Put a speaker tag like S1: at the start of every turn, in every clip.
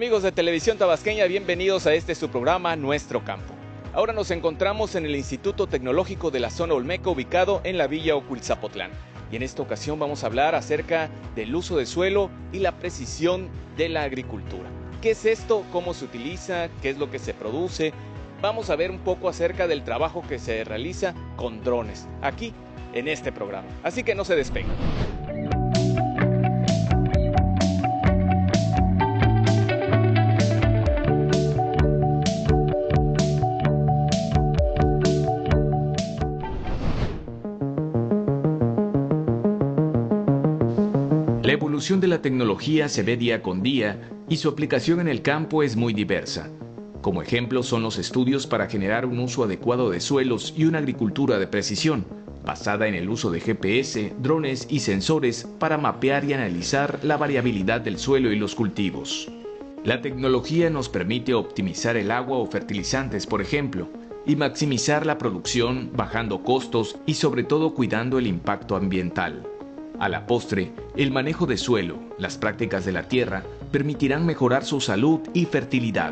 S1: Amigos de Televisión Tabasqueña, bienvenidos a este su programa Nuestro Campo. Ahora nos encontramos en el Instituto Tecnológico de la Zona Olmeca, ubicado en la Villa Ocuilzapotlán. Y en esta ocasión vamos a hablar acerca del uso de suelo y la precisión de la agricultura. ¿Qué es esto? ¿Cómo se utiliza? ¿Qué es lo que se produce? Vamos a ver un poco acerca del trabajo que se realiza con drones, aquí en este programa. Así que no se despeguen.
S2: La evolución de la tecnología se ve día con día y su aplicación en el campo es muy diversa. Como ejemplo son los estudios para generar un uso adecuado de suelos y una agricultura de precisión, basada en el uso de GPS, drones y sensores para mapear y analizar la variabilidad del suelo y los cultivos. La tecnología nos permite optimizar el agua o fertilizantes, por ejemplo, y maximizar la producción bajando costos y sobre todo cuidando el impacto ambiental. A la postre, el manejo de suelo, las prácticas de la tierra, permitirán mejorar su salud y fertilidad.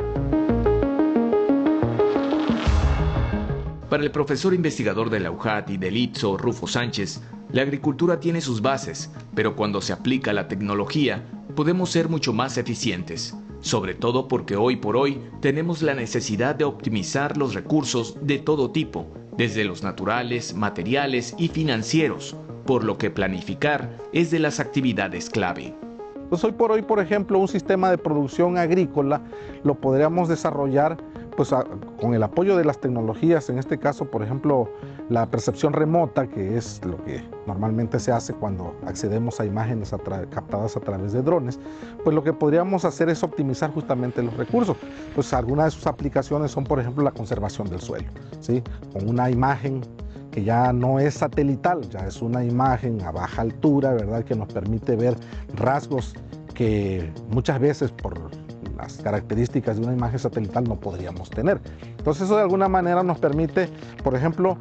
S2: Para el profesor investigador de la UJAT y del ITSO, Rufo Sánchez, la agricultura tiene sus bases, pero cuando se aplica la tecnología, podemos ser mucho más eficientes, sobre todo porque hoy por hoy tenemos la necesidad de optimizar los recursos de todo tipo, desde los naturales, materiales y financieros, por lo que planificar es de las actividades clave.
S3: Pues hoy por hoy, por ejemplo, un sistema de producción agrícola lo podríamos desarrollar pues, con el apoyo de las tecnologías, en este caso, por ejemplo, la percepción remota, que es lo que normalmente se hace cuando accedemos a imágenes captadas a través de drones, pues lo que podríamos hacer es optimizar justamente los recursos. Pues algunas de sus aplicaciones son, por ejemplo, la conservación del suelo, ¿sí? Con una imagen que ya no es satelital, ya es una imagen a baja altura, ¿verdad? Que nos permite ver rasgos que muchas veces por las características de una imagen satelital no podríamos tener. Entonces eso de alguna manera nos permite, por ejemplo,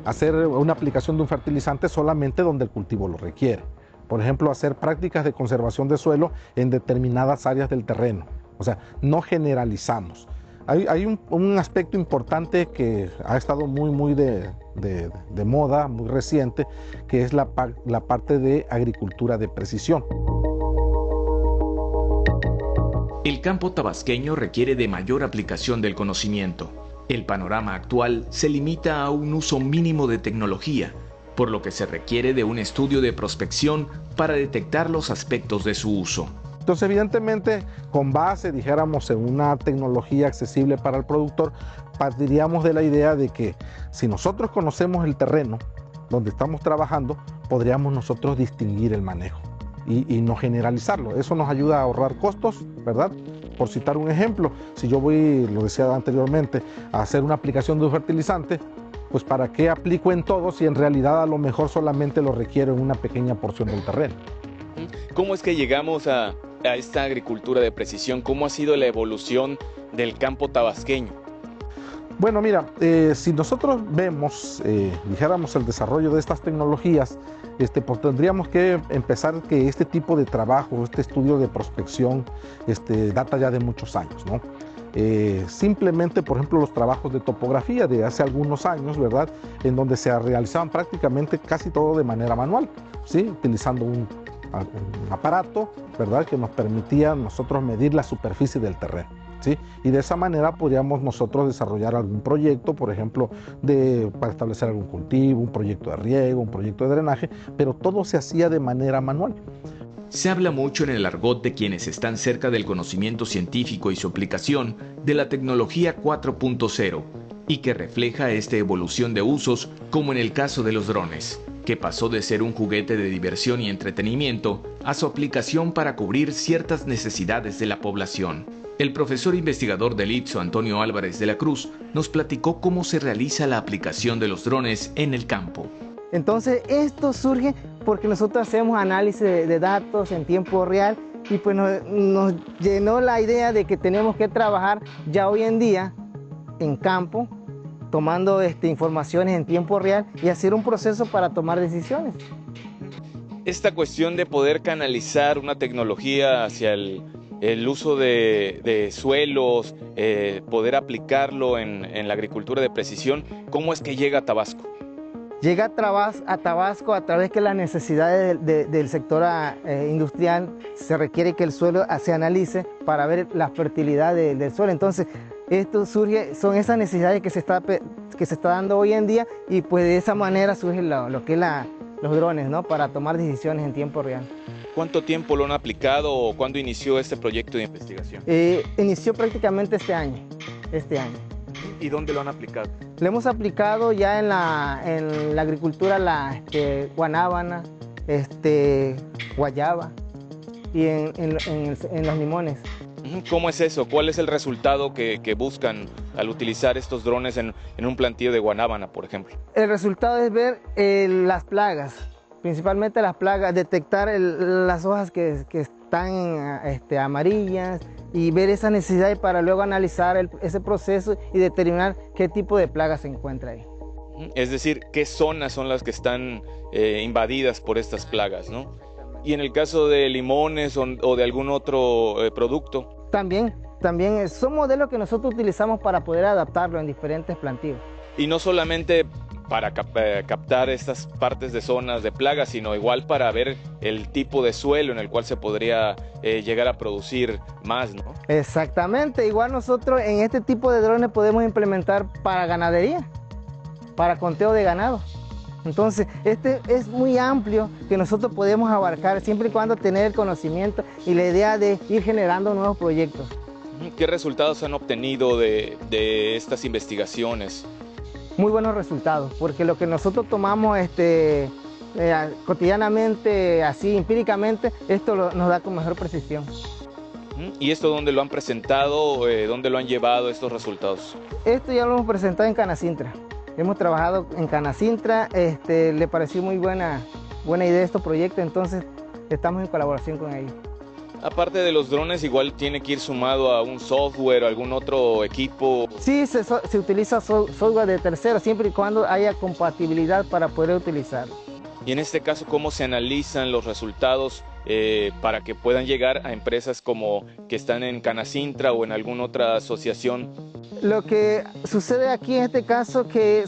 S3: hacer una aplicación de un fertilizante solamente donde el cultivo lo requiere. Por ejemplo, hacer prácticas de conservación de suelo en determinadas áreas del terreno. O sea, no generalizamos. Hay un aspecto importante que ha estado muy de moda, muy reciente, que es la parte de agricultura de precisión.
S2: El campo tabasqueño requiere de mayor aplicación del conocimiento. El panorama actual se limita a un uso mínimo de tecnología, por lo que se requiere de un estudio de prospección para detectar los aspectos de su uso.
S3: Entonces, evidentemente, con base, dijéramos, en una tecnología accesible para el productor, partiríamos de la idea de que si nosotros conocemos el terreno donde estamos trabajando, podríamos nosotros distinguir el manejo y no generalizarlo. Eso nos ayuda a ahorrar costos, ¿verdad? Por citar un ejemplo, si yo voy, lo decía anteriormente, a hacer una aplicación de un fertilizante, pues ¿para qué aplico en todo si en realidad a lo mejor solamente lo requiero en una pequeña porción del terreno?
S1: ¿Cómo es que llegamos a esta agricultura de precisión? ¿Cómo ha sido la evolución del campo tabasqueño?
S3: Bueno, mira, si nosotros vemos, dijéramos, el desarrollo de estas tecnologías, pues tendríamos que empezar que este tipo de trabajo, este estudio de prospección, data ya de muchos años, ¿no? Simplemente, por ejemplo, los trabajos de topografía de hace algunos años, ¿verdad? En donde se realizaban prácticamente casi todo de manera manual, ¿sí? Utilizando un aparato, ¿verdad? Que nos permitía nosotros medir la superficie del terreno, ¿sí? Y de esa manera podríamos nosotros desarrollar algún proyecto, por ejemplo, para establecer algún cultivo, un proyecto de riego, un proyecto de drenaje, pero todo se hacía de manera manual.
S2: Se habla mucho en el argot de quienes están cerca del conocimiento científico y su aplicación de la tecnología 4.0 y que refleja esta evolución de usos, como en el caso de los drones, que pasó de ser un juguete de diversión y entretenimiento a su aplicación para cubrir ciertas necesidades de la población. El profesor investigador del ITSO, Antonio Álvarez de la Cruz, nos platicó cómo se realiza la aplicación de los drones en el campo.
S4: Entonces esto surge porque nosotros hacemos análisis de datos en tiempo real y pues nos llenó la idea de que tenemos que trabajar ya hoy en día en campo, tomando informaciones en tiempo real y hacer un proceso para tomar decisiones.
S1: Esta cuestión de poder canalizar una tecnología hacia el el uso de suelos, poder aplicarlo en la agricultura de precisión, ¿cómo es que llega a Tabasco?
S4: Llega a Tabasco a través que las necesidades del sector industrial se requiere que el suelo se analice para ver la fertilidad del suelo. Entonces, esto surge, son esas necesidades que se está dando hoy en día, y pues de esa manera surge lo que es los drones, ¿no? Para tomar decisiones en tiempo real.
S1: ¿Cuánto tiempo lo han aplicado o cuándo inició este proyecto de investigación?
S4: Inició prácticamente este año.
S1: ¿Y dónde lo han aplicado?
S4: Lo hemos aplicado ya en la agricultura, guanábana, guayaba y en los limones.
S1: ¿Cómo es eso? ¿Cuál es el resultado que buscan al utilizar estos drones en un plantío de guanábana, por ejemplo?
S4: El resultado es ver las plagas, principalmente las plagas, detectar las hojas que están amarillas, y ver esa necesidad para luego analizar ese proceso y determinar qué tipo de plaga se encuentra ahí.
S1: Es decir, qué zonas son las que están invadidas por estas plagas, ¿no? Y en el caso de limones o de algún otro producto.
S4: También son modelos que nosotros utilizamos para poder adaptarlo en diferentes plantíos.
S1: Y no solamente para captar estas partes de zonas de plagas, sino igual para ver el tipo de suelo en el cual se podría llegar a producir más, ¿no?
S4: Exactamente, igual nosotros en este tipo de drones podemos implementar para ganadería, para conteo de ganado. Entonces, este es muy amplio que nosotros podemos abarcar siempre y cuando tener el conocimiento y la idea de ir generando nuevos proyectos.
S1: ¿Qué resultados han obtenido de estas investigaciones?
S4: Muy buenos resultados, porque lo que nosotros tomamos cotidianamente, así empíricamente, esto nos da con mejor precisión.
S1: ¿Y esto dónde lo han presentado? ¿Dónde lo han llevado estos resultados?
S4: Esto ya lo hemos presentado en Canacintra. Hemos trabajado en Canacintra, le pareció muy buena idea este proyecto, entonces estamos en colaboración con ellos.
S1: Aparte de los drones, igual tiene que ir sumado a un software o algún otro equipo.
S4: Sí, se utiliza software de terceros, siempre y cuando haya compatibilidad para poder utilizarlo.
S1: Y en este caso, ¿cómo se analizan los resultados para que puedan llegar a empresas como que están en Canacintra o en alguna otra asociación?
S4: Lo que sucede aquí en este caso que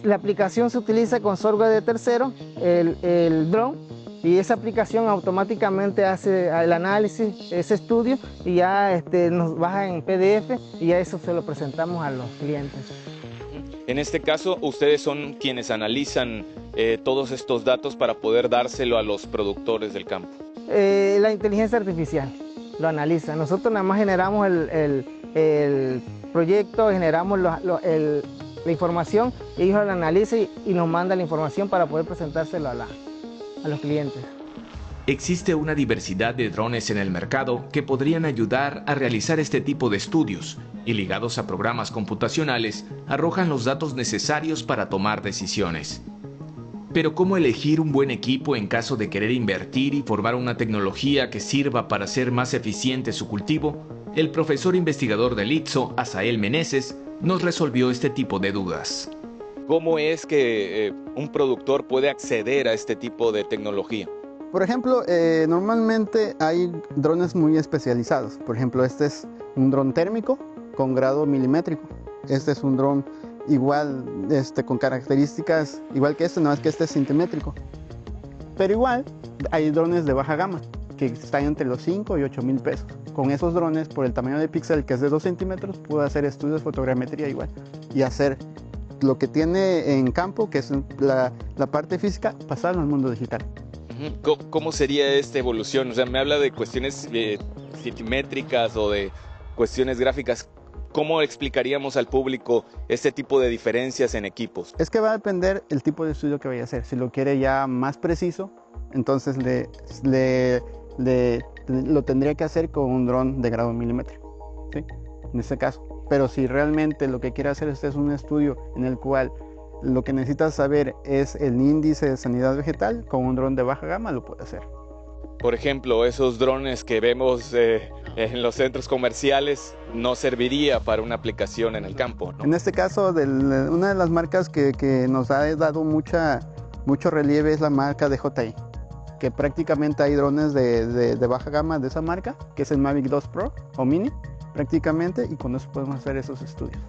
S4: la aplicación se utiliza con software de tercero, el drone, y esa aplicación automáticamente hace el análisis, ese estudio, y ya nos baja en PDF y ya eso se lo presentamos a los clientes.
S1: En este caso, ustedes son quienes analizan todos estos datos para poder dárselo a los productores del campo.
S4: La inteligencia artificial lo analiza. Nosotros nada más generamos el proyecto, generamos la información, ellos lo analizan y nos mandan la información para poder presentárselo a los clientes.
S2: Existe una diversidad de drones en el mercado que podrían ayudar a realizar este tipo de estudios y, ligados a programas computacionales, arrojan los datos necesarios para tomar decisiones. Pero ¿cómo elegir un buen equipo en caso de querer invertir y formar una tecnología que sirva para hacer más eficiente su cultivo? El profesor investigador del ITSO, Asael Meneses, nos resolvió este tipo de dudas.
S1: ¿Cómo es que un productor puede acceder a este tipo de tecnología?
S5: Por ejemplo, normalmente hay drones muy especializados. Por ejemplo, este es un dron térmico con grado milimétrico. Este es un dron igual, con características igual que este, no es que este es centimétrico. Pero igual hay drones de baja gama que están entre los 5 y 8 mil pesos. Con esos drones, por el tamaño de píxel que es de 2 centímetros, puedo hacer estudios de fotogrametría igual y hacer lo que tiene en campo, que es la parte física, pasarlo al mundo digital.
S1: ¿Cómo sería esta evolución? O sea, me habla de cuestiones centimétricas o de cuestiones gráficas. ¿Cómo explicaríamos al público este tipo de diferencias en equipos?
S5: Es que va a depender el tipo de estudio que vaya a hacer. Si lo quiere ya más preciso, entonces lo tendría que hacer con un dron de grado milimétrico, ¿sí? En este caso. Pero si realmente lo que quiere hacer es un estudio en el cual lo que necesita saber es el índice de sanidad vegetal, con un dron de baja gama lo puede hacer.
S1: Por ejemplo, esos drones que vemos en los centros comerciales no serviría para una aplicación en el campo, ¿no?
S5: En este caso, una de las marcas que nos ha dado mucho relieve es la marca DJI. que prácticamente hay drones de baja gama de esa marca, que es el Mavic 2 Pro o Mini, prácticamente, y con eso podemos hacer esos estudios.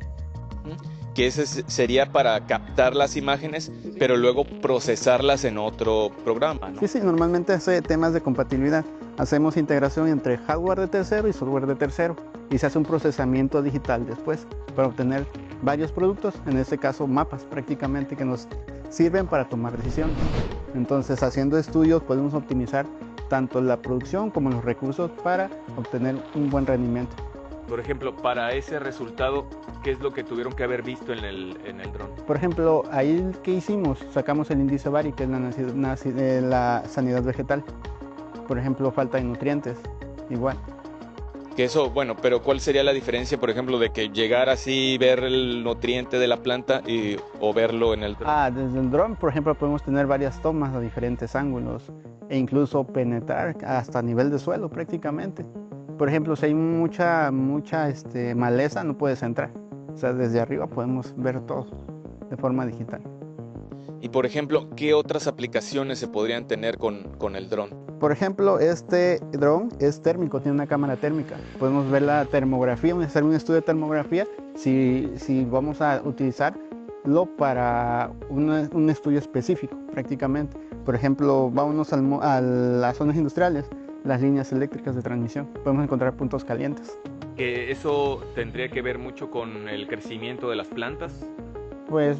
S1: Que ese sería para captar las imágenes, pero luego procesarlas en otro programa, ¿no?
S5: Sí, normalmente hace temas de compatibilidad. Hacemos integración entre hardware de tercero y software de tercero, y se hace un procesamiento digital después para obtener varios productos, en este caso mapas prácticamente, que nos sirven para tomar decisiones. Entonces, haciendo estudios podemos optimizar tanto la producción como los recursos para obtener un buen rendimiento.
S1: Por ejemplo, para ese resultado, ¿qué es lo que tuvieron que haber visto en el dron?
S5: Por ejemplo, ahí ¿qué hicimos? Sacamos el índice VARI, que es la sanidad vegetal. Por ejemplo, falta de nutrientes, igual.
S1: Que eso, bueno, pero ¿cuál sería la diferencia, por ejemplo, de que llegar así, ver el nutriente de la planta o verlo en el dron?
S5: Desde el dron, por ejemplo, podemos tener varias tomas a diferentes ángulos e incluso penetrar hasta nivel de suelo prácticamente. Por ejemplo, si hay mucha maleza, no puedes entrar. O sea, desde arriba podemos ver todo de forma digital.
S1: Y por ejemplo, ¿qué otras aplicaciones se podrían tener con el dron?
S5: Por ejemplo, este dron es térmico, tiene una cámara térmica. Podemos ver la termografía, hacer un estudio de termografía si vamos a utilizarlo para un estudio específico prácticamente. Por ejemplo, vámonos a las zonas industriales, las líneas eléctricas de transmisión. Podemos encontrar puntos calientes.
S1: ¿Que eso tendría que ver mucho con el crecimiento de las plantas?
S5: Pues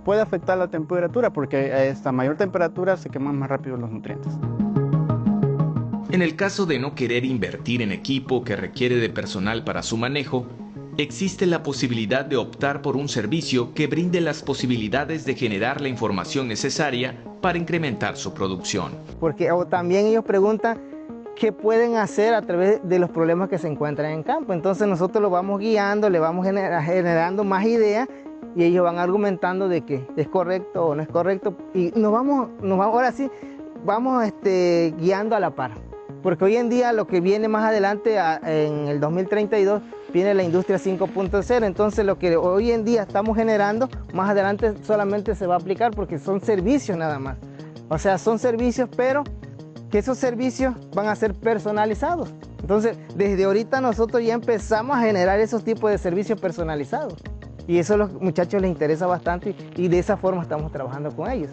S5: puede afectar la temperatura, porque a esta mayor temperatura se queman más rápido los nutrientes.
S2: En el caso de no querer invertir en equipo que requiere de personal para su manejo, existe la posibilidad de optar por un servicio que brinde las posibilidades de generar la información necesaria para incrementar su producción.
S4: Porque también ellos preguntan qué pueden hacer a través de los problemas que se encuentran en campo. Entonces nosotros los vamos guiando, le vamos generando más ideas y ellos van argumentando de que es correcto o no es correcto. Y ahora sí, vamos guiando a la par. Porque hoy en día lo que viene más adelante, en el 2032, viene la industria 5.0. Entonces lo que hoy en día estamos generando, más adelante solamente se va a aplicar porque son servicios nada más. O sea, son servicios, pero que esos servicios van a ser personalizados. Entonces, desde ahorita nosotros ya empezamos a generar esos tipos de servicios personalizados. Y eso a los muchachos les interesa bastante y de esa forma estamos trabajando con ellos.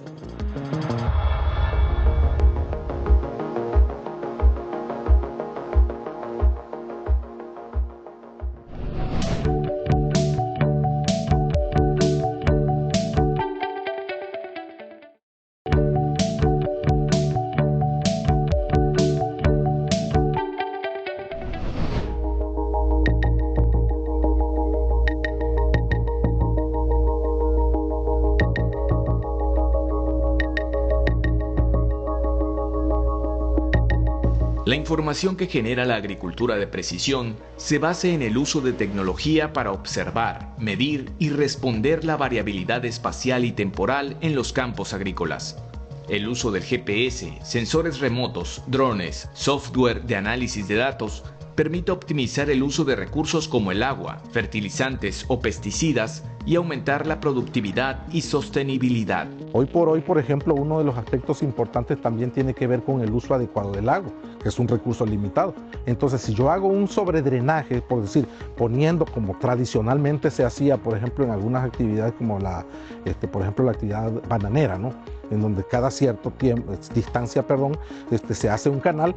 S2: La información que genera la agricultura de precisión se basa en el uso de tecnología para observar, medir y responder la variabilidad espacial y temporal en los campos agrícolas. El uso del GPS, sensores remotos, drones, software de análisis de datos, permite optimizar el uso de recursos como el agua, fertilizantes o pesticidas y aumentar la productividad y sostenibilidad.
S3: Hoy por hoy, por ejemplo, uno de los aspectos importantes también tiene que ver con el uso adecuado del agua, que es un recurso limitado. Entonces, si yo hago un sobredrenaje, por decir, poniendo como tradicionalmente se hacía, por ejemplo, en algunas actividades como por ejemplo, la actividad bananera, ¿no? En donde cada cierto distancia, se hace un canal.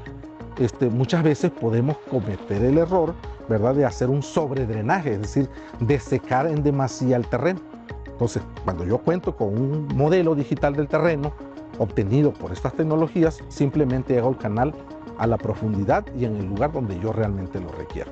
S3: Muchas veces podemos cometer el error, ¿verdad?, de hacer un sobredrenaje, es decir, de secar en demasía el terreno. Entonces, cuando yo cuento con un modelo digital del terreno obtenido por estas tecnologías, simplemente hago el canal a la profundidad y en el lugar donde yo realmente lo requiero.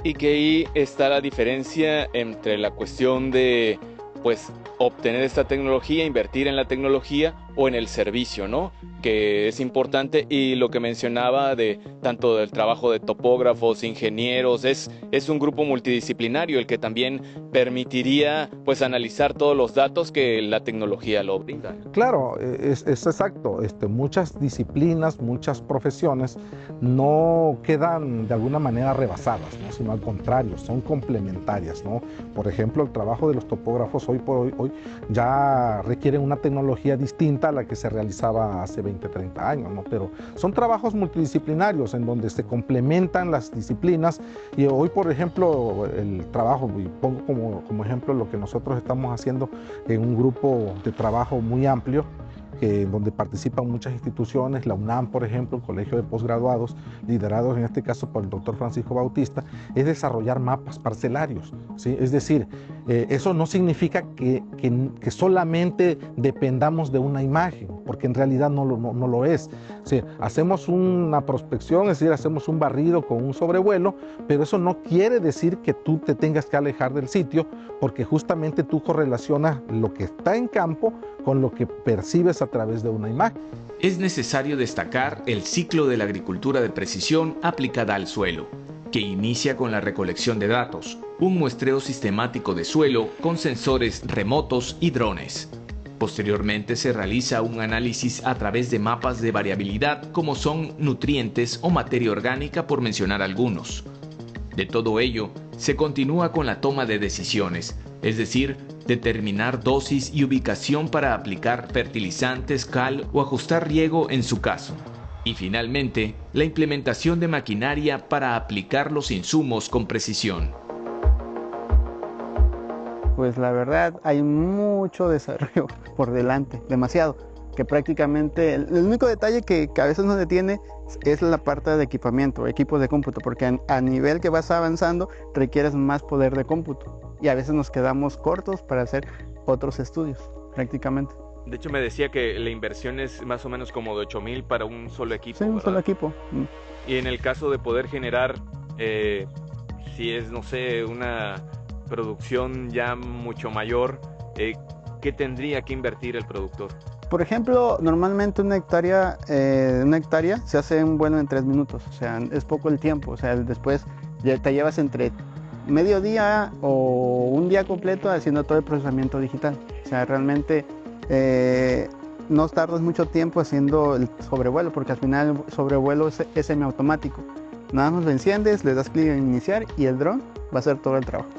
S1: Y que ahí está la diferencia entre la cuestión de, pues, obtener esta tecnología, invertir en la tecnología o en el servicio, ¿no? Que es importante, y lo que mencionaba de tanto del trabajo de topógrafos, ingenieros, es un grupo multidisciplinario el que también permitiría, pues, analizar todos los datos que la tecnología lo brinda.
S3: Claro, es exacto. Muchas disciplinas, muchas profesiones no quedan de alguna manera rebasadas, ¿no?, sino al contrario, son complementarias, ¿no? Por ejemplo, el trabajo de los topógrafos hoy hoy ya requieren una tecnología distinta a la que se realizaba hace 20, 30 años, ¿no? Pero son trabajos multidisciplinarios en donde se complementan las disciplinas y hoy, por ejemplo, el trabajo, y pongo como ejemplo lo que nosotros estamos haciendo en un grupo de trabajo muy amplio, donde participan muchas instituciones, la UNAM, por ejemplo, el Colegio de Postgraduados, liderados en este caso por el doctor Francisco Bautista, es desarrollar mapas parcelarios, ¿sí? Es decir, eso no significa que solamente dependamos de una imagen, porque en realidad no lo es. Sí, hacemos una prospección, es decir, hacemos un barrido con un sobrevuelo, pero eso no quiere decir que tú te tengas que alejar del sitio, porque justamente tú correlacionas lo que está en campo con lo que percibes a través de una imagen.
S2: Es necesario destacar el ciclo de la agricultura de precisión aplicada al suelo, que inicia con la recolección de datos, un muestreo sistemático de suelo con sensores remotos y drones. Posteriormente se realiza un análisis a través de mapas de variabilidad como son nutrientes o materia orgánica, por mencionar algunos. De todo ello, se continúa con la toma de decisiones, es decir, determinar dosis y ubicación para aplicar fertilizantes, cal o ajustar riego en su caso. Y finalmente, la implementación de maquinaria para aplicar los insumos con precisión.
S5: Pues la verdad hay mucho desarrollo por delante, demasiado, que prácticamente el único detalle que a veces nos detiene es la parte de equipamiento, equipos de cómputo, porque a nivel que vas avanzando requieres más poder de cómputo y a veces nos quedamos cortos para hacer otros estudios prácticamente.
S1: De hecho me decía que la inversión es más o menos como de 8,000 para un solo equipo.
S5: Sí, un
S1: ¿verdad?
S5: solo equipo.
S1: Y en el caso de poder generar, si es, no sé, una producción ya mucho mayor, ¿qué tendría que invertir el productor?
S5: Por ejemplo, normalmente una hectárea se hace un vuelo en 3 minutos, o sea, es poco el tiempo, o sea, después te llevas entre medio día o un día completo haciendo todo el procesamiento digital, o sea, realmente no tardas mucho tiempo haciendo el sobrevuelo, porque al final el sobrevuelo es semiautomático, nada más lo enciendes, le das clic en iniciar y el dron va a hacer todo el trabajo.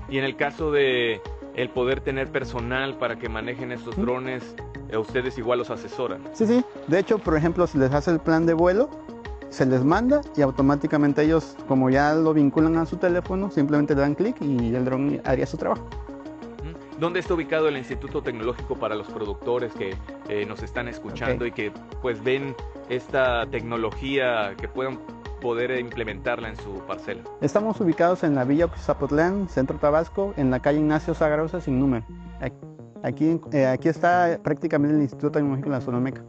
S1: Y en el caso de el poder tener personal para que manejen estos drones, ustedes igual los asesoran.
S5: Sí, de hecho, por ejemplo, si les hace el plan de vuelo, se les manda y automáticamente ellos, como ya lo vinculan a su teléfono, simplemente le dan clic y el dron haría su trabajo.
S1: ¿Dónde está ubicado el Instituto Tecnológico para los productores que nos están escuchando y que pues ven esta tecnología que puedan poder implementarla en su parcela?
S5: Estamos ubicados en la Villa Oquizapotlán, Centro Tabasco, en la calle Ignacio Zaragoza sin número. Aquí está prácticamente el Instituto Tecnológico de la Zona Olmeca.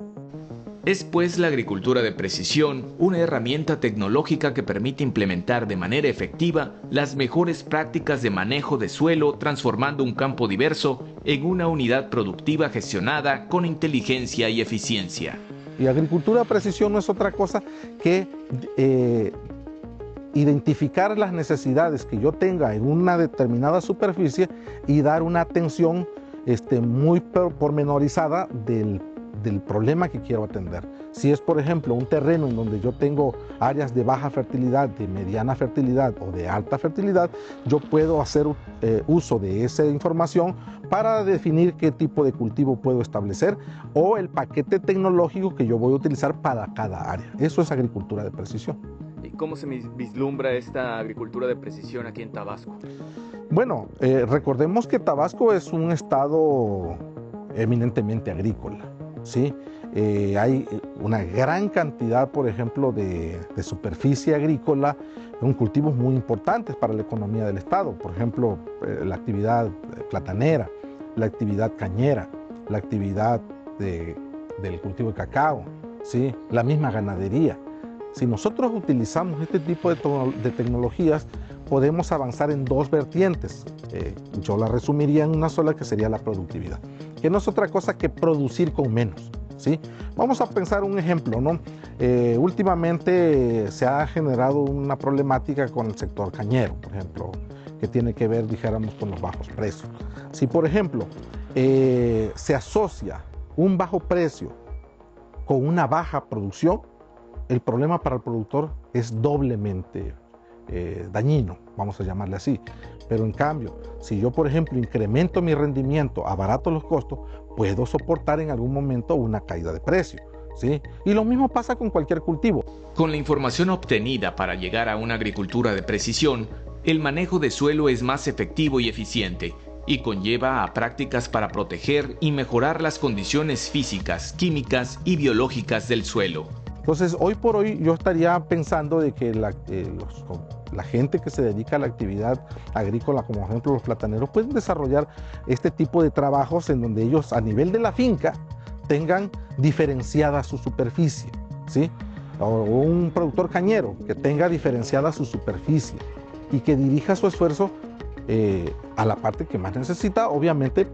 S2: Es pues la agricultura de precisión una herramienta tecnológica que permite implementar de manera efectiva las mejores prácticas de manejo de suelo, transformando un campo diverso en una unidad productiva gestionada con inteligencia y eficiencia.
S3: Y agricultura de precisión no es otra cosa que identificar las necesidades que yo tenga en una determinada superficie y dar una atención muy pormenorizada del problema que quiero atender. Si es, por ejemplo, un terreno en donde yo tengo áreas de baja fertilidad, de mediana fertilidad o de alta fertilidad, yo puedo hacer uso de esa información para definir qué tipo de cultivo puedo establecer o el paquete tecnológico que yo voy a utilizar para cada área. Eso es agricultura de precisión.
S1: ¿Y cómo se vislumbra esta agricultura de precisión aquí en Tabasco?
S3: Bueno, recordemos que Tabasco es un estado eminentemente agrícola, ¿sí? Hay una gran cantidad, por ejemplo, de superficie agrícola con cultivos muy importantes para la economía del estado. Por ejemplo, la actividad platanera, la actividad cañera, la actividad del cultivo de cacao, ¿sí? La misma ganadería. Si nosotros utilizamos este tipo de tecnologías, podemos avanzar en dos vertientes. Yo la resumiría en una sola, que sería la productividad, que no es otra cosa que producir con menos, ¿sí? Vamos a pensar un ejemplo, ¿no? Últimamente se ha generado una problemática con el sector cañero, por ejemplo, que tiene que ver, dijéramos, con los bajos precios. Si, por ejemplo, se asocia un bajo precio con una baja producción, el problema para el productor es doblemente dañino, vamos a llamarle así. Pero en cambio, si yo, por ejemplo, incremento mi rendimiento, abarato los costos, puedo soportar en algún momento una caída de precio, ¿sí? Y lo mismo pasa con cualquier cultivo.
S2: Con la información obtenida para llegar a una agricultura de precisión, el manejo de suelo es más efectivo y eficiente, y conlleva a prácticas para proteger y mejorar las condiciones físicas, químicas y biológicas del suelo.
S3: Entonces, hoy por hoy yo estaría pensando de que la gente que se dedica a la actividad agrícola, como por ejemplo los plataneros, pueden desarrollar este tipo de trabajos en donde ellos a nivel de la finca tengan diferenciada su superficie, ¿sí? O un productor cañero que tenga diferenciada su superficie y que dirija su esfuerzo a la parte que más necesita, obviamente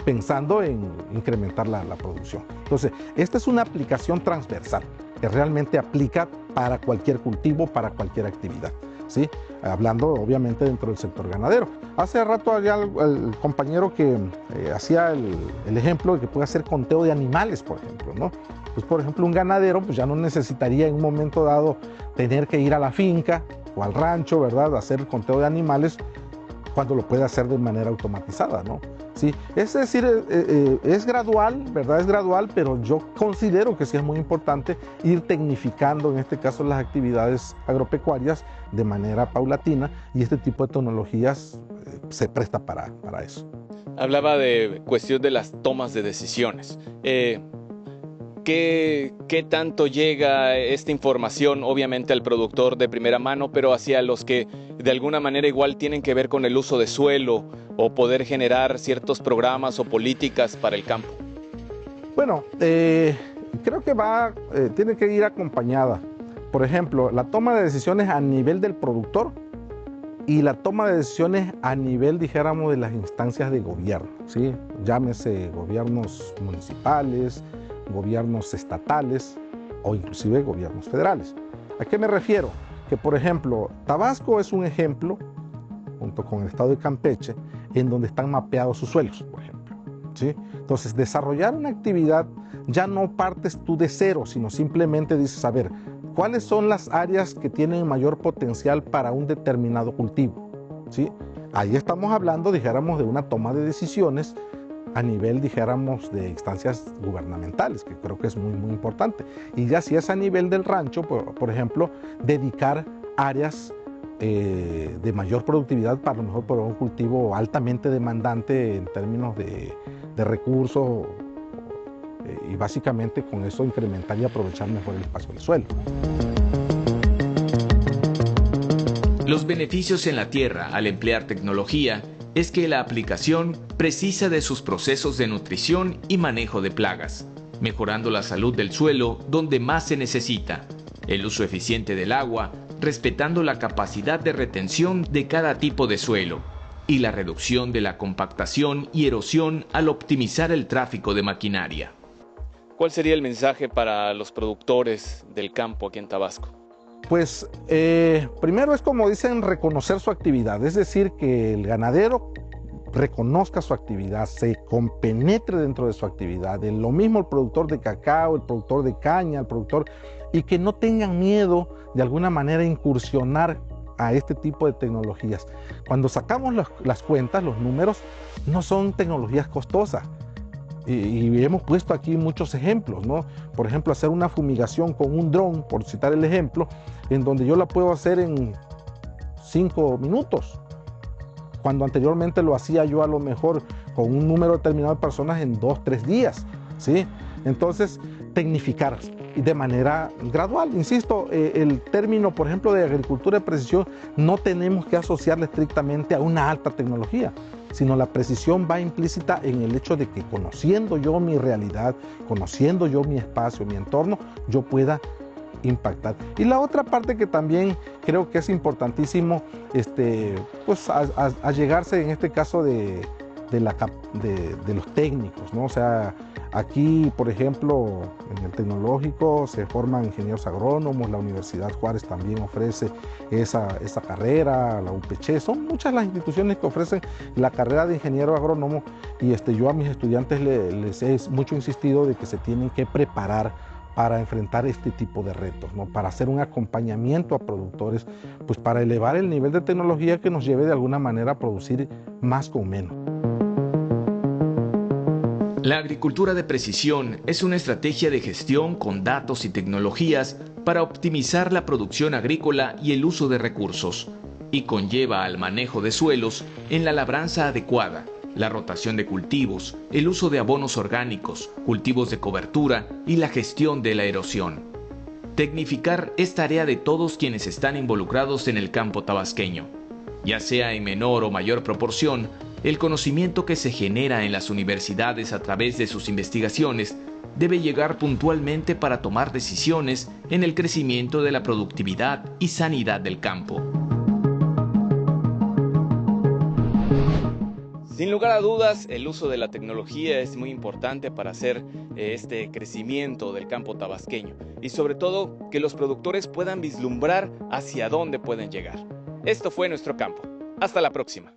S3: pensando en incrementar la producción. Entonces, esta es una aplicación transversal que realmente aplica para cualquier cultivo, para cualquier actividad, ¿sí? Hablando obviamente dentro del sector ganadero. Hace rato había el compañero que hacía el ejemplo de que puede hacer conteo de animales, por ejemplo, ¿no? Pues, por ejemplo, un ganadero pues ya no necesitaría en un momento dado tener que ir a la finca o al rancho, ¿verdad?, a hacer el conteo de animales cuando lo puede hacer de manera automatizada, ¿no? Sí, es decir, es gradual, ¿verdad? Es gradual, pero yo considero que sí es muy importante ir tecnificando, en este caso, las actividades agropecuarias de manera paulatina, y este tipo de tecnologías se presta para eso.
S1: Hablaba de cuestión de las tomas de decisiones. ¿Qué tanto llega esta información, obviamente, al productor de primera mano, pero hacia los que de alguna manera igual tienen que ver con el uso de suelo o poder generar ciertos programas o políticas para el campo?
S3: Bueno, creo que tiene que ir acompañada. Por ejemplo, la toma de decisiones a nivel del productor y la toma de decisiones a nivel, dijéramos, de las instancias de gobierno, ¿sí? Llámese gobiernos municipales, gobiernos estatales o inclusive gobiernos federales. ¿A qué me refiero? Que, por ejemplo, Tabasco es un ejemplo, junto con el estado de Campeche, en donde están mapeados sus suelos, por ejemplo, ¿sí? Entonces, desarrollar una actividad ya no partes tú de cero, sino simplemente dices, a ver, ¿cuáles son las áreas que tienen mayor potencial para un determinado cultivo? ¿Sí? Ahí estamos hablando, dijéramos, de una toma de decisiones a nivel, dijéramos, de instancias gubernamentales, que creo que es muy, muy importante. Y ya si es a nivel del rancho, por ejemplo, dedicar áreas de mayor productividad para, a lo mejor, para un cultivo altamente demandante en términos de recursos, y básicamente con eso incrementar y aprovechar mejor el espacio del suelo.
S2: Los beneficios en la tierra al emplear tecnología es que la aplicación precisa de sus procesos de nutrición y manejo de plagas, mejorando la salud del suelo donde más se necesita, el uso eficiente del agua, respetando la capacidad de retención de cada tipo de suelo, y la reducción de la compactación y erosión al optimizar el tráfico de maquinaria.
S1: ¿Cuál sería el mensaje para los productores del campo aquí en Tabasco?
S3: Pues primero es, como dicen, reconocer su actividad, es decir, que el ganadero reconozca su actividad, se compenetre dentro de su actividad, lo mismo el productor de cacao, el productor de caña, el productor, y que no tengan miedo de alguna manera a incursionar a este tipo de tecnologías. Cuando sacamos las cuentas, los números, no son tecnologías costosas. Y hemos puesto aquí muchos ejemplos, ¿no? Por ejemplo, hacer una fumigación con un dron, por citar el ejemplo, en donde yo la puedo hacer en 5 minutos, cuando anteriormente lo hacía yo a lo mejor con un número determinado de personas en 2 o 3 días, ¿sí? Entonces, tecnificar de manera gradual. Insisto, el término, por ejemplo, de agricultura de precisión, no tenemos que asociarle estrictamente a una alta tecnología, sino la precisión va implícita en el hecho de que, conociendo yo mi realidad, conociendo yo mi espacio, mi entorno, yo pueda impactar. Y la otra parte que también creo que es importantísimo, pues allegarse en este caso de los técnicos, ¿no? O sea, aquí, por ejemplo, en el tecnológico se forman ingenieros agrónomos, la Universidad Juárez también ofrece esa carrera, la UPC, son muchas las instituciones que ofrecen la carrera de ingeniero agrónomo, y yo a mis estudiantes les he mucho insistido de que se tienen que preparar para enfrentar este tipo de retos, ¿no? Para hacer un acompañamiento a productores, pues para elevar el nivel de tecnología que nos lleve de alguna manera a producir más con menos.
S2: La agricultura de precisión es una estrategia de gestión con datos y tecnologías para optimizar la producción agrícola y el uso de recursos, y conlleva al manejo de suelos en la labranza adecuada, la rotación de cultivos, el uso de abonos orgánicos, cultivos de cobertura y la gestión de la erosión. Tecnificar es tarea de todos quienes están involucrados en el campo tabasqueño. Ya sea en menor o mayor proporción, el conocimiento que se genera en las universidades a través de sus investigaciones debe llegar puntualmente para tomar decisiones en el crecimiento de la productividad y sanidad del campo.
S1: Sin lugar a dudas, el uso de la tecnología es muy importante para hacer este crecimiento del campo tabasqueño y sobre todo que los productores puedan vislumbrar hacia dónde pueden llegar. Esto fue Nuestro Campo. Hasta la próxima.